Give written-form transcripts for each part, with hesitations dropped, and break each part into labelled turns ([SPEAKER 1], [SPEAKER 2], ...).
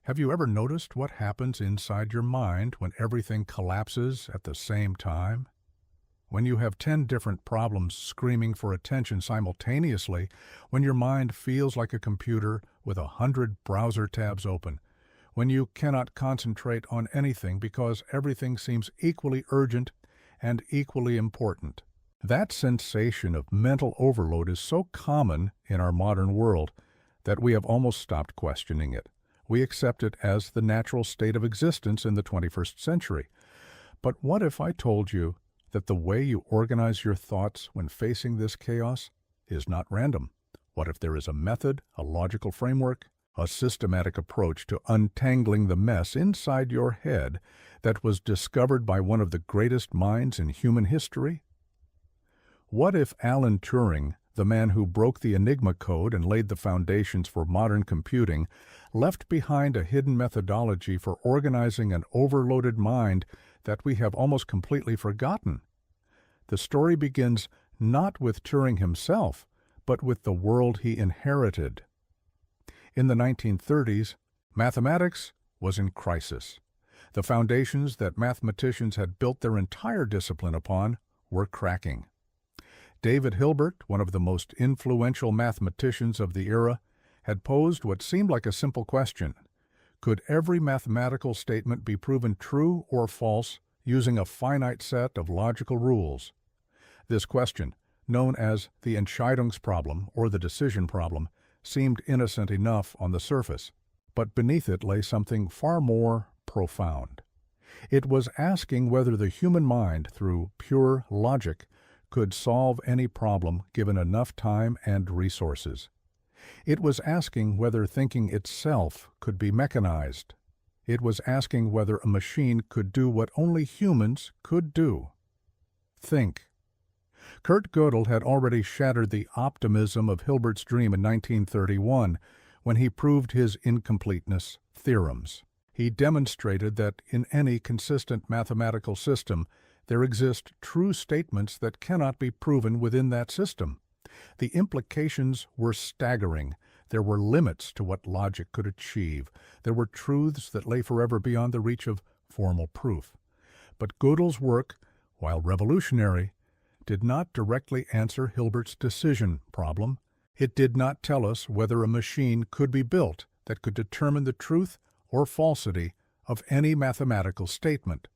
[SPEAKER 1] Have you ever noticed what happens inside your mind when everything collapses at the same time? When you have 10 different problems screaming for attention simultaneously, when your mind feels like a computer with 100 browser tabs open, when you cannot concentrate on anything because everything seems equally urgent and equally important. That sensation of mental overload is so common in our modern world that we have almost stopped questioning it. We accept it as the natural state of existence in the 21st century. But what if I told you that the way you organize your thoughts when facing this chaos is not random? What if there is a method, a logical framework, a systematic approach to untangling the mess inside your head that was discovered by one of the greatest minds in human history? What if Alan Turing, the man who broke the Enigma code and laid the foundations for modern computing, left behind a hidden methodology for organizing an overloaded mind that we have almost completely forgotten? The story begins not with Turing himself, but with the world he inherited. In the 1930s, mathematics was in crisis. The foundations that mathematicians had built their entire discipline upon were cracking. David Hilbert, one of the most influential mathematicians of the era, had posed what seemed like a simple question. Could every mathematical statement be proven true or false using a finite set of logical rules? This question, known as the Entscheidungsproblem or the decision problem, seemed innocent enough on the surface, but beneath it lay something far more profound. It was asking whether the human mind, through pure logic, could solve any problem given enough time and resources. It was asking whether thinking itself could be mechanized. It was asking whether a machine could do what only humans could do: think. Kurt Gödel had already shattered the optimism of Hilbert's dream in 1931 when he proved his incompleteness theorems. He demonstrated that in any consistent mathematical system, there exist true statements that cannot be proven within that system. The implications were staggering. There were limits to what logic could achieve. There were truths that lay forever beyond the reach of formal proof. But Gödel's work, while revolutionary, did not directly answer Hilbert's decision problem. It did not tell us whether a machine could be built that could determine the truth or falsity of any mathematical statement.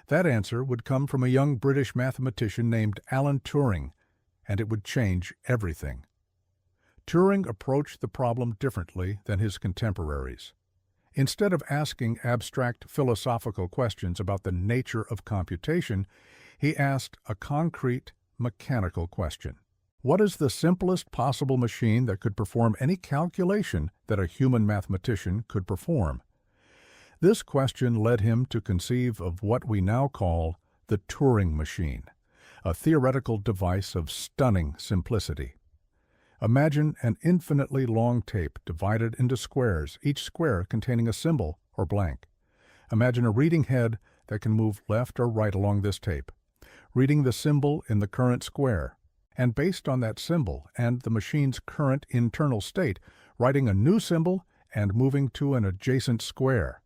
[SPEAKER 1] That answer would come from a young British mathematician named Alan Turing, and it would change everything. Turing approached the problem differently than his contemporaries. Instead of asking abstract philosophical questions about the nature of computation, he asked a concrete, mechanical question. What is the simplest possible machine that could perform any calculation that a human mathematician could perform? This question led him to conceive of what we now call the Turing machine, a theoretical device of stunning simplicity. Imagine an infinitely long tape divided into squares, each square containing a symbol or blank. Imagine a reading head that can move left or right along this tape, reading the symbol in the current square, and based on that symbol and the machine's current internal state, writing a new symbol and moving to an adjacent square.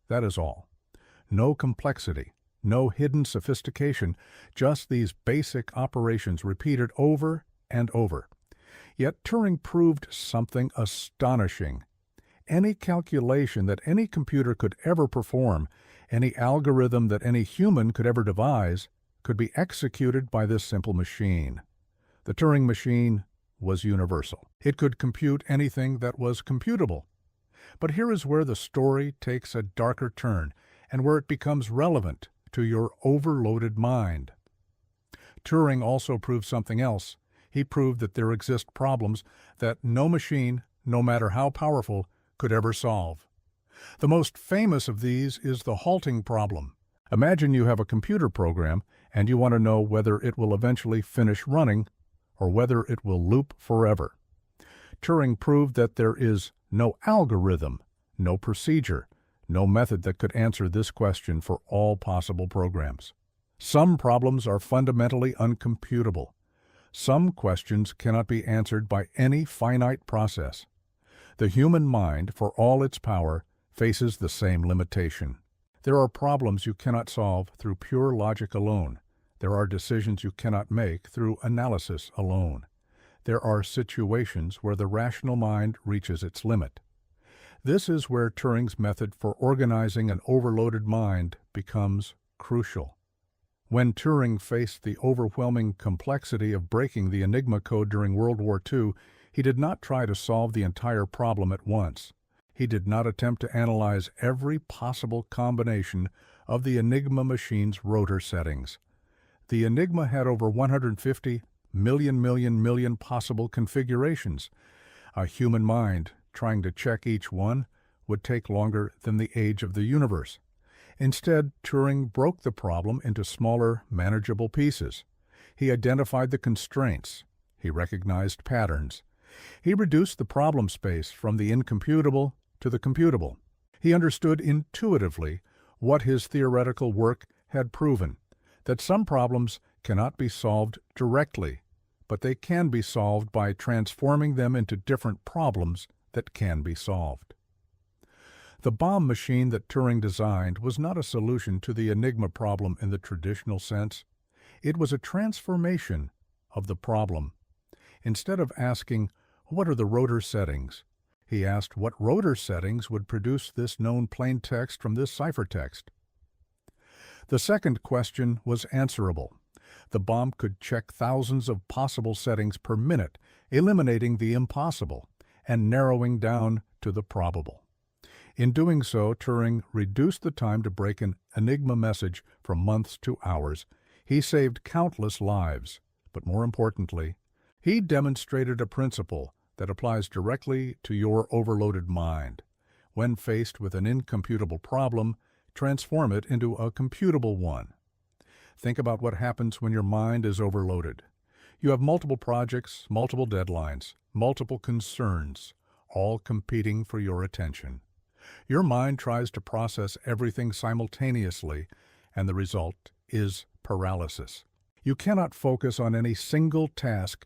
[SPEAKER 1] That is all. No complexity, no hidden sophistication, just these basic operations repeated over and over. Yet Turing proved something astonishing. Any calculation that any computer could ever perform, any algorithm that any human could ever devise, could be executed by this simple machine. The Turing machine was universal. It could compute anything that was computable. But here is where the story takes a darker turn and where it becomes relevant to your overloaded mind. Turing also proved something else. He proved that there exist problems that no machine, no matter how powerful, could ever solve. The most famous of these is the halting problem. Imagine you have a computer program and you want to know whether it will eventually finish running or whether it will loop forever. Turing proved that there is no algorithm, no procedure, no method that could answer this question for all possible programs. Some problems are fundamentally uncomputable. Some questions cannot be answered by any finite process. The human mind, for all its power, faces the same limitation. There are problems you cannot solve through pure logic alone. There are decisions you cannot make through analysis alone. There are situations where the rational mind reaches its limit. This is where Turing's method for organizing an overloaded mind becomes crucial. When Turing faced the overwhelming complexity of breaking the Enigma code during World War II, he did not try to solve the entire problem at once. He did not attempt to analyze every possible combination of the Enigma machine's rotor settings. The Enigma had over 150 million possible configurations. A human mind trying to check each one would take longer than the age of the universe. Instead, Turing broke the problem into smaller, manageable pieces. He identified the constraints. He recognized patterns. He reduced the problem space from the incomputable to the computable. He understood intuitively what his theoretical work had proven, that some problems cannot be solved directly, but they can be solved by transforming them into different problems that can be solved. The bomb machine that Turing designed was not a solution to the Enigma problem in the traditional sense. It was a transformation of the problem. Instead of asking, "What are the rotor settings?" he asked what rotor settings would produce this known plain text from this ciphertext. The second question was answerable. The bomb could check thousands of possible settings per minute, eliminating the impossible and narrowing down to the probable. In doing so, Turing reduced the time to break an Enigma message from months to hours. He saved countless lives, but more importantly, he demonstrated a principle that applies directly to your overloaded mind. When faced with an incomputable problem, transform it into a computable one. Think about what happens when your mind is overloaded. You have multiple projects, multiple deadlines, multiple concerns, all competing for your attention. Your mind tries to process everything simultaneously, and the result is paralysis. You cannot focus on any single task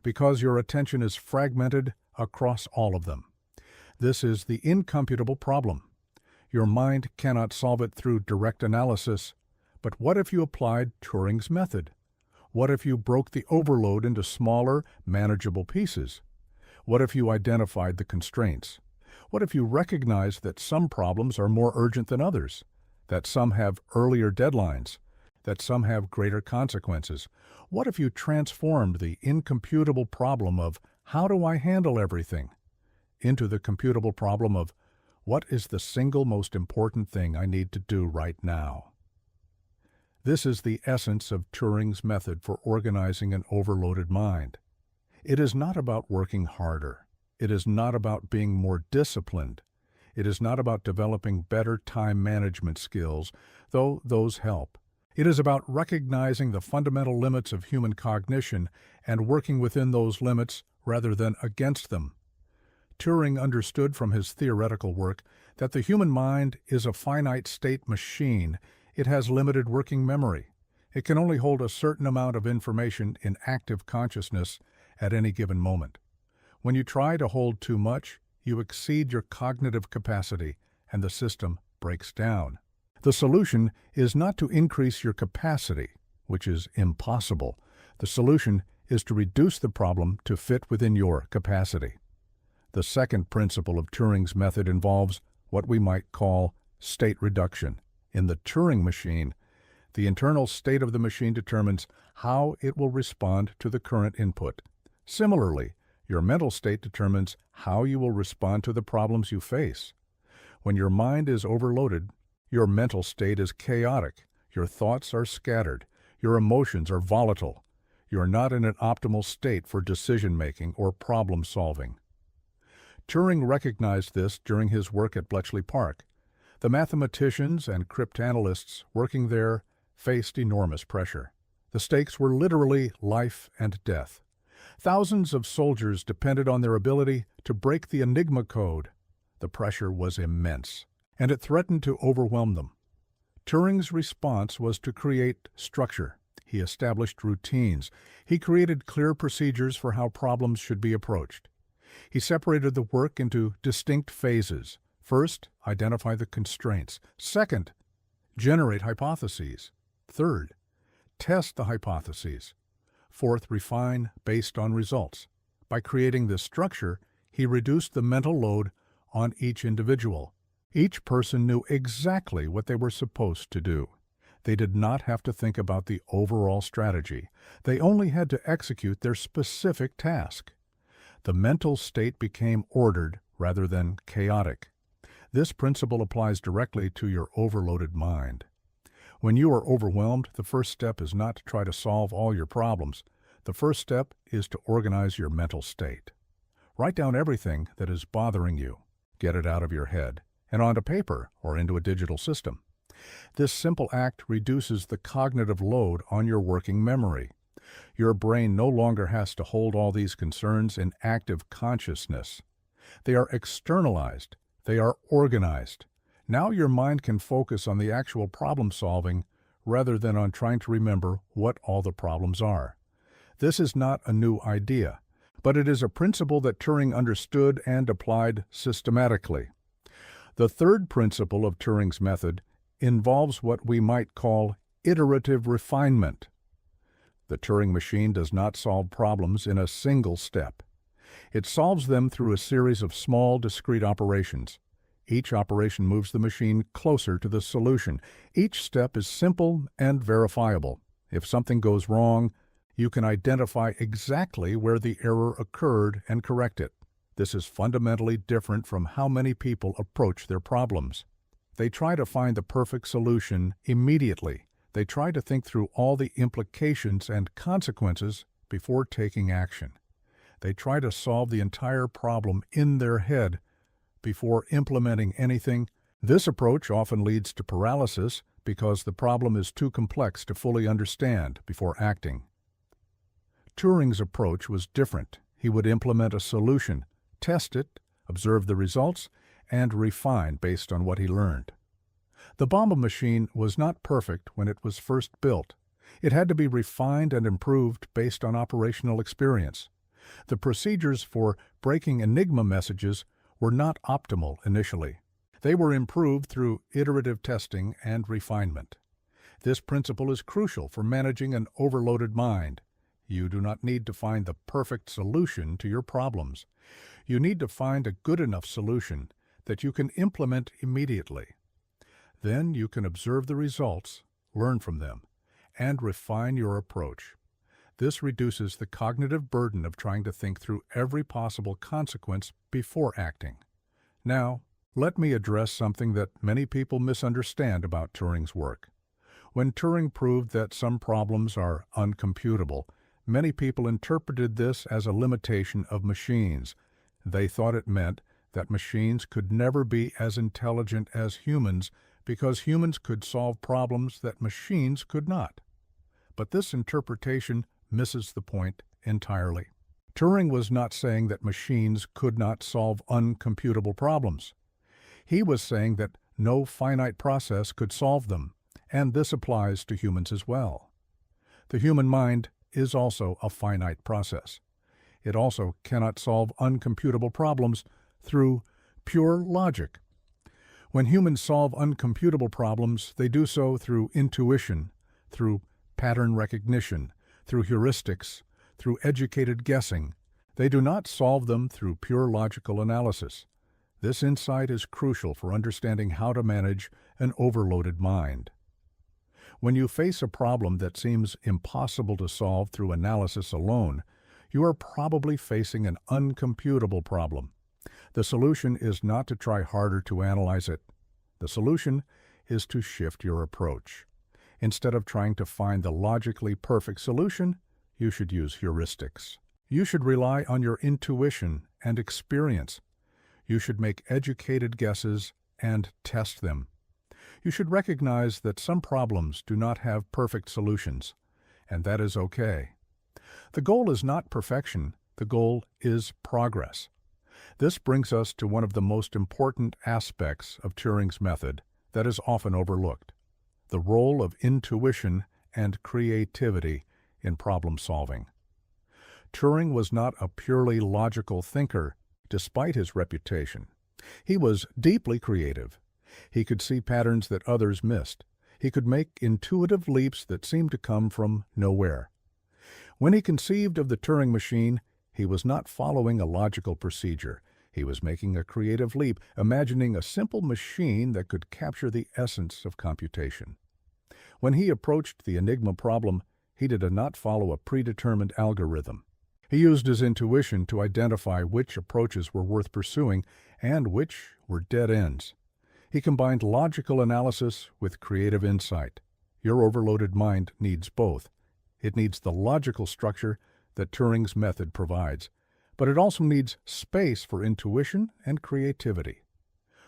[SPEAKER 1] because your attention is fragmented across all of them. This is the incomputable problem. Your mind cannot solve it through direct analysis, but what if you applied Turing's method? What if you broke the overload into smaller, manageable pieces? What if you identified the constraints? What if you recognized that some problems are more urgent than others, that some have earlier deadlines, that some have greater consequences? What if you transformed the incomputable problem of "how do I handle everything?" into the computable problem of "what is the single most important thing I need to do right now?" This is the essence of Turing's method for organizing an overloaded mind. It is not about working harder. It is not about being more disciplined. It is not about developing better time management skills, though those help. It is about recognizing the fundamental limits of human cognition and working within those limits rather than against them. Turing understood from his theoretical work that the human mind is a finite state machine. It has limited working memory. It can only hold a certain amount of information in active consciousness at any given moment. When you try to hold too much, you exceed your cognitive capacity and the system breaks down. The solution is not to increase your capacity, which is impossible. The solution is to reduce the problem to fit within your capacity. The second principle of Turing's method involves what we might call state reduction. In the Turing machine, the internal state of the machine determines how it will respond to the current input. Similarly, your mental state determines how you will respond to the problems you face. When your mind is overloaded, your mental state is chaotic, your thoughts are scattered, your emotions are volatile. You are not in an optimal state for decision-making or problem-solving. Turing recognized this during his work at Bletchley Park. The mathematicians and cryptanalysts working there faced enormous pressure. The stakes were literally life and death. Thousands of soldiers depended on their ability to break the Enigma code. The pressure was immense, and it threatened to overwhelm them. Turing's response was to create structure. He established routines. He created clear procedures for how problems should be approached. He separated the work into distinct phases. First, identify the constraints. Second, generate hypotheses. Third, test the hypotheses. Fourth, refine based on results. By creating this structure, he reduced the mental load on each individual. Each person knew exactly what they were supposed to do. They did not have to think about the overall strategy. They only had to execute their specific task. The mental state became ordered rather than chaotic. This principle applies directly to your overloaded mind. When you are overwhelmed, the first step is not to try to solve all your problems. The first step is to organize your mental state. Write down everything that is bothering you. Get it out of your head and onto paper or into a digital system. This simple act reduces the cognitive load on your working memory. Your brain no longer has to hold all these concerns in active consciousness. They are externalized. They are organized. Now your mind can focus on the actual problem solving rather than on trying to remember what all the problems are. This is not a new idea, but it is a principle that Turing understood and applied systematically. The third principle of Turing's method involves what we might call iterative refinement. The Turing machine does not solve problems in a single step. It solves them through a series of small, discrete operations. Each operation moves the machine closer to the solution. Each step is simple and verifiable. If something goes wrong, you can identify exactly where the error occurred and correct it. This is fundamentally different from how many people approach their problems. They try to find the perfect solution immediately. They try to think through all the implications and consequences before taking action. They try to solve the entire problem in their head before implementing anything. This approach often leads to paralysis because the problem is too complex to fully understand before acting. Turing's approach was different. He would implement a solution, test it, observe the results, and refine based on what he learned. The bomb machine was not perfect when it was first built. It had to be refined and improved based on operational experience. The procedures for breaking Enigma messages were not optimal initially. They were improved through iterative testing and refinement. This principle is crucial for managing an overloaded mind. You do not need to find the perfect solution to your problems. You need to find a good enough solution that you can implement immediately. Then you can observe the results, learn from them, and refine your approach. This reduces the cognitive burden of trying to think through every possible consequence before acting. Now, let me address something that many people misunderstand about Turing's work. When Turing proved that some problems are uncomputable, many people interpreted this as a limitation of machines. They thought it meant that machines could never be as intelligent as humans because humans could solve problems that machines could not. But this interpretation misses the point entirely. Turing was not saying that machines could not solve uncomputable problems. He was saying that no finite process could solve them, and this applies to humans as well. The human mind is also a finite process. It also cannot solve uncomputable problems through pure logic. When humans solve uncomputable problems, they do so through intuition, through pattern recognition, through heuristics, through educated guessing. They do not solve them through pure logical analysis. This insight is crucial for understanding how to manage an overloaded mind. When you face a problem that seems impossible to solve through analysis alone, you are probably facing an uncomputable problem. The solution is not to try harder to analyze it. The solution is to shift your approach. Instead of trying to find the logically perfect solution, you should use heuristics. You should rely on your intuition and experience. You should make educated guesses and test them. You should recognize that some problems do not have perfect solutions, and that is okay. The goal is not perfection. The goal is progress. This brings us to one of the most important aspects of Turing's method that is often overlooked: the role of intuition and creativity in problem solving. Turing was not a purely logical thinker, despite his reputation. He was deeply creative. He could see patterns that others missed. He could make intuitive leaps that seemed to come from nowhere. When he conceived of the Turing machine, he was not following a logical procedure. He was making a creative leap, imagining a simple machine that could capture the essence of computation. When he approached the Enigma problem, he did not follow a predetermined algorithm. He used his intuition to identify which approaches were worth pursuing and which were dead ends. He combined logical analysis with creative insight. Your overloaded mind needs both. It needs the logical structure that Turing's method provides, but it also needs space for intuition and creativity.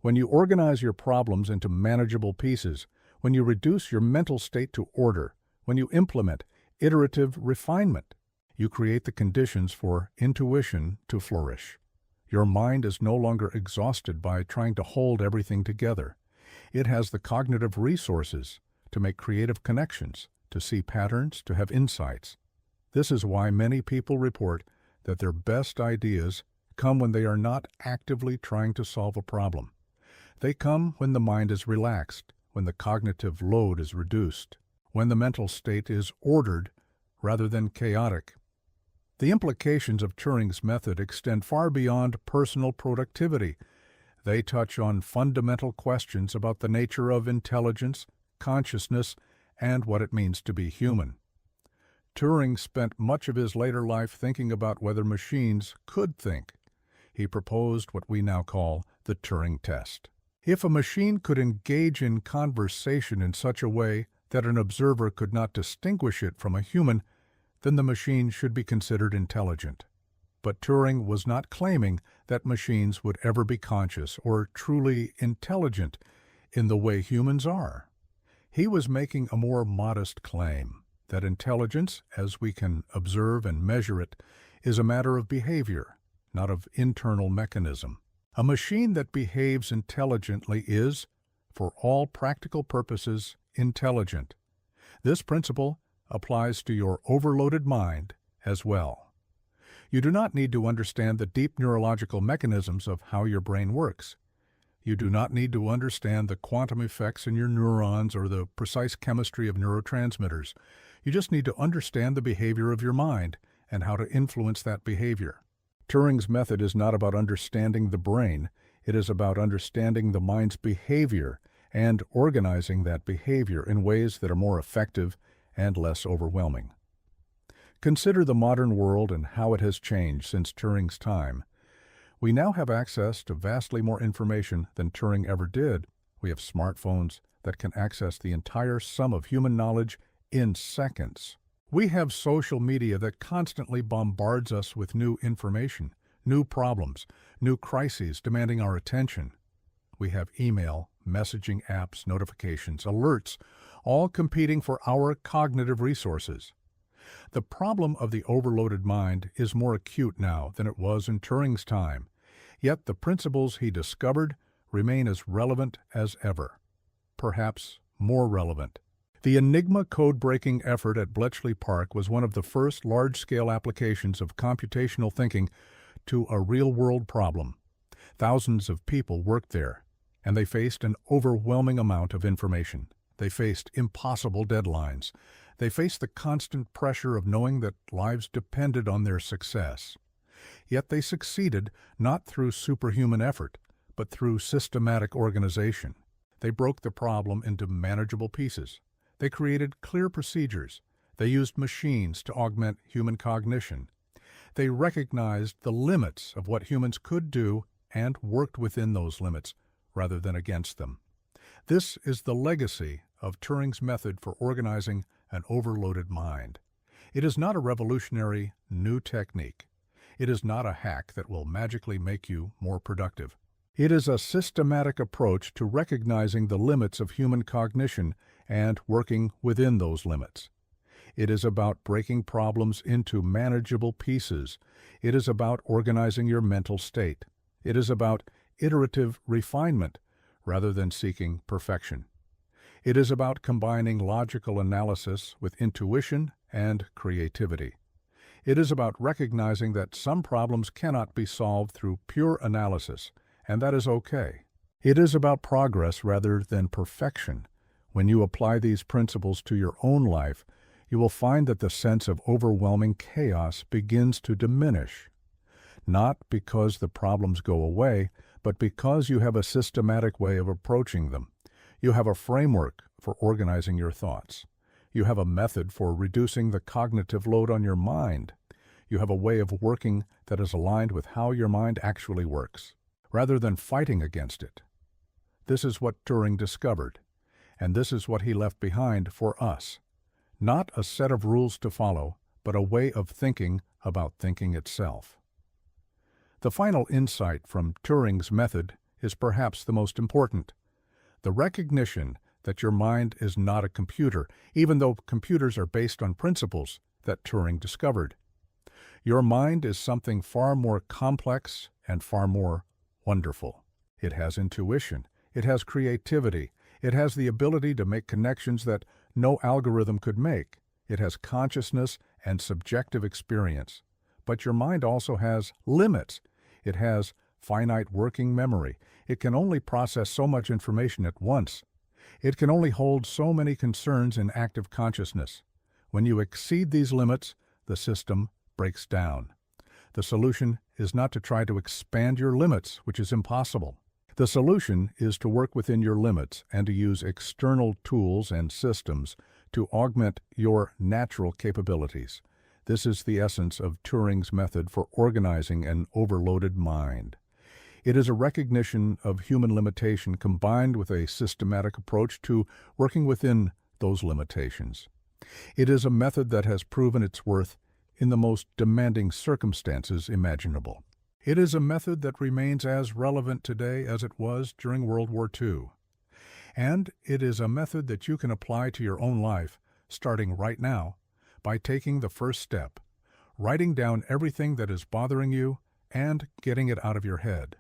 [SPEAKER 1] When you organize your problems into manageable pieces, when you reduce your mental state to order, when you implement iterative refinement, you create the conditions for intuition to flourish. Your mind is no longer exhausted by trying to hold everything together. It has the cognitive resources to make creative connections, to see patterns, to have insights. This is why many people report that their best ideas come when they are not actively trying to solve a problem. They come when the mind is relaxed, when the cognitive load is reduced, when the mental state is ordered rather than chaotic. The implications of Turing's method extend far beyond personal productivity. They touch on fundamental questions about the nature of intelligence, consciousness, and what it means to be human. Turing spent much of his later life thinking about whether machines could think. He proposed what we now call the Turing test. If a machine could engage in conversation in such a way that an observer could not distinguish it from a human, then the machine should be considered intelligent. But Turing was not claiming that machines would ever be conscious or truly intelligent in the way humans are. He was making a more modest claim, that intelligence, as we can observe and measure it, is a matter of behavior, not of internal mechanism. A machine that behaves intelligently is, for all practical purposes, intelligent. This principle applies to your overloaded mind as well. You do not need to understand the deep neurological mechanisms of how your brain works. You do not need to understand the quantum effects in your neurons or the precise chemistry of neurotransmitters. You just need to understand the behavior of your mind and how to influence that behavior. Turing's method is not about understanding the brain. It is about understanding the mind's behavior and organizing that behavior in ways that are more effective and less overwhelming. Consider the modern world and how it has changed since Turing's time. We now have access to vastly more information than Turing ever did. We have smartphones that can access the entire sum of human knowledge in seconds. We have social media that constantly bombards us with new information, new problems, new crises demanding our attention. We have email, messaging apps, notifications, alerts, all competing for our cognitive resources. The problem of the overloaded mind is more acute now than it was in Turing's time, yet the principles he discovered remain as relevant as ever, perhaps more relevant. The Enigma code-breaking effort at Bletchley Park was one of the first large-scale applications of computational thinking to a real-world problem. Thousands of people worked there, and they faced an overwhelming amount of information. They faced impossible deadlines. They faced the constant pressure of knowing that lives depended on their success. Yet they succeeded not through superhuman effort, but through systematic organization. They broke the problem into manageable pieces. They created clear procedures. They used machines to augment human cognition. They recognized the limits of what humans could do and worked within those limits rather than against them. This is the legacy of Turing's method for organizing an overloaded mind. It is not a revolutionary new technique. It is not a hack that will magically make you more productive. It is a systematic approach to recognizing the limits of human cognition and working within those limits. It is about breaking problems into manageable pieces. It is about organizing your mental state. It is about iterative refinement rather than seeking perfection. It is about combining logical analysis with intuition and creativity. It is about recognizing that some problems cannot be solved through pure analysis and that is okay. It is about progress rather than perfection. When you apply these principles to your own life, you will find that the sense of overwhelming chaos begins to diminish. Not because the problems go away, but because you have a systematic way of approaching them. You have a framework for organizing your thoughts. You have a method for reducing the cognitive load on your mind. You have a way of working that is aligned with how your mind actually works, rather than fighting against it. This is what Turing discovered, and this is what he left behind for us. Not a set of rules to follow, but a way of thinking about thinking itself. The final insight from Turing's method is perhaps the most important. The recognition that your mind is not a computer, even though computers are based on principles that Turing discovered. Your mind is something far more complex and far more wonderful. It has intuition, it has creativity, it has the ability to make connections that no algorithm could make. It has consciousness and subjective experience. But your mind also has limits. It has finite working memory. It can only process so much information at once. It can only hold so many concerns in active consciousness. When you exceed these limits, the system breaks down. The solution is not to try to expand your limits, which is impossible. The solution is to work within your limits and to use external tools and systems to augment your natural capabilities. This is the essence of Turing's method for organizing an overloaded mind. It is a recognition of human limitation combined with a systematic approach to working within those limitations. It is a method that has proven its worth in the most demanding circumstances imaginable. It is a method that remains as relevant today as it was during World War II. And it is a method that you can apply to your own life, starting right now, by taking the first step, writing down everything that is bothering you and getting it out of your head.